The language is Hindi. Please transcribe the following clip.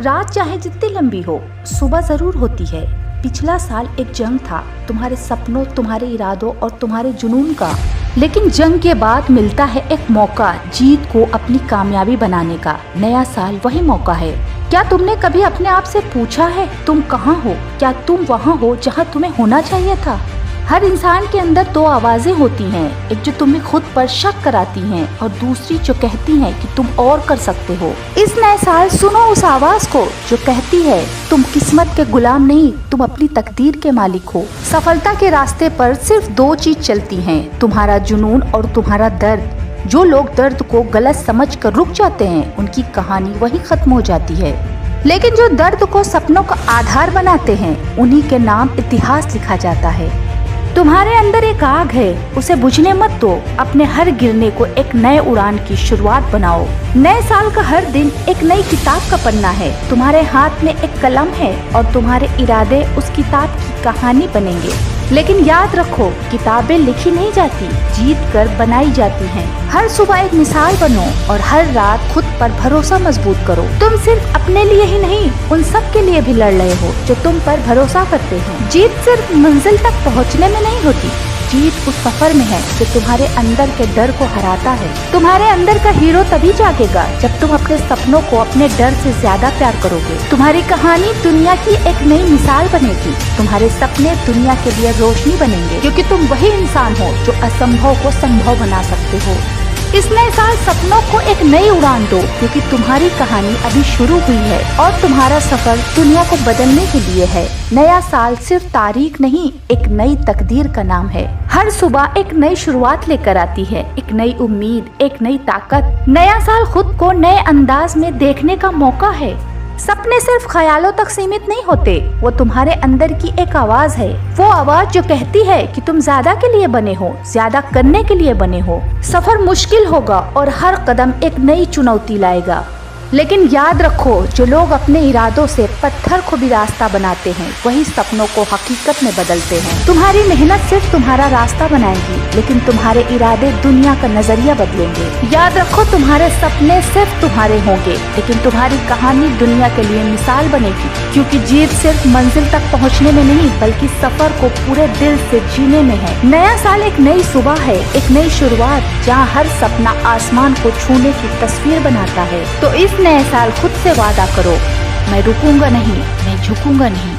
रात चाहे जितनी लंबी हो, सुबह जरूर होती है। पिछला साल एक जंग था, तुम्हारे सपनों, तुम्हारे इरादों और तुम्हारे जुनून का। लेकिन जंग के बाद मिलता है एक मौका, जीत को अपनी कामयाबी बनाने का। नया साल वही मौका है। क्या तुमने कभी अपने आप से पूछा है तुम कहाँ हो? क्या तुम वहाँ हो जहाँ तुम्हें होना चाहिए था? हर इंसान के अंदर दो आवाजें होती हैं, एक जो तुम्हें खुद पर शक कराती हैं और दूसरी जो कहती हैं कि तुम और कर सकते हो। इस नए साल सुनो उस आवाज को जो कहती है तुम किस्मत के गुलाम नहीं, तुम अपनी तकदीर के मालिक हो। सफलता के रास्ते पर सिर्फ दो चीज चलती हैं, तुम्हारा जुनून और तुम्हारा दर्द। जो लोग दर्द को गलत समझकर रुक जाते हैं, उनकी कहानी वही खत्म हो जाती है। लेकिन जो दर्द को सपनों का आधार बनाते हैं, उन्हीं के नाम इतिहास लिखा जाता है। तुम्हारे अंदर एक आग है, उसे बुझने मत दो। अपने हर गिरने को एक नए उड़ान की शुरुआत बनाओ। नए साल का हर दिन एक नई किताब का पन्ना है। तुम्हारे हाथ में एक कलम है और तुम्हारे इरादे उस किताब की कहानी बनेंगे। लेकिन याद रखो, किताबें लिखी नहीं जाती, जीत कर बनाई जाती हैं। हर सुबह एक मिसाल बनो और हर रात खुद पर भरोसा मजबूत करो। तुम सिर्फ अपने लिए ही नहीं, उन सब के लिए भी लड़ रहे हो जो तुम पर भरोसा करते हैं। जीत सिर्फ मंजिल तक पहुंचने में नहीं होती, जीत उस सफर में है जो तुम्हारे अंदर के डर को हराता है। तुम्हारे अंदर का हीरो तभी जागेगा जब तुम अपने सपनों को अपने डर से ज्यादा प्यार करोगे। तुम्हारी कहानी दुनिया की एक नई मिसाल बनेगी। तुम्हारे सपने दुनिया के लिए रोशनी बनेंगे, क्योंकि तुम वही इंसान हो जो असंभव को संभव बना सकते हो। इस नए साल सपनों को एक नई उड़ान दो, क्योंकि तुम्हारी कहानी अभी शुरू हुई है और तुम्हारा सफर दुनिया को बदलने के लिए है। नया साल सिर्फ तारीख नहीं, एक नई तकदीर का नाम है। हर सुबह एक नई शुरुआत लेकर आती है, एक नई उम्मीद, एक नई ताकत। नया साल खुद को नए अंदाज में देखने का मौका है। सपने सिर्फ ख्यालों तक सीमित नहीं होते, वो तुम्हारे अंदर की एक आवाज है। वो आवाज जो कहती है कि तुम ज्यादा के लिए बने हो, ज्यादा करने के लिए बने हो। सफर मुश्किल होगा और हर कदम एक नई चुनौती लाएगा, लेकिन याद रखो, जो लोग अपने इरादों से पत्थर को भी रास्ता बनाते हैं, वही सपनों को हकीकत में बदलते हैं। तुम्हारी मेहनत सिर्फ तुम्हारा रास्ता बनाएगी, लेकिन तुम्हारे इरादे दुनिया का नजरिया बदलेंगे। याद रखो, तुम्हारे सपने सिर्फ तुम्हारे होंगे, लेकिन तुम्हारी कहानी दुनिया के लिए मिसाल बनेगी। क्योंकि जीत सिर्फ मंजिल तक पहुंचने में नहीं, बल्कि सफर को पूरे दिल से जीने में है। नया साल एक नई सुबह है, एक नई शुरुआत, जहाँ हर सपना आसमान को छूने की तस्वीर बनाता है। तो इस नए साल खुद से वादा करो, मैं रुकूंगा नहीं, मैं झुकूंगा नहीं।